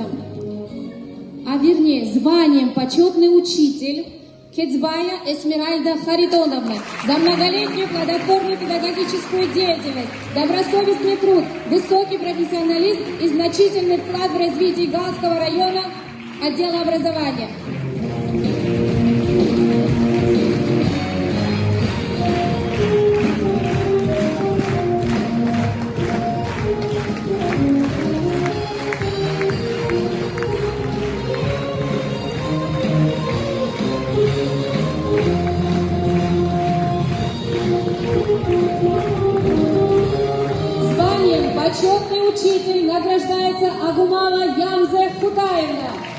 награждается, а вернее званием почетный учитель Кецбая Эсмеральда Харитоновна за многолетнюю плодотворную педагогическую деятельность, добросовестный труд, высокий профессионализм и значительный вклад в развитие Галского района отдела образования. Званием почетный учитель награждается Агумова Ямзе Хутаевна.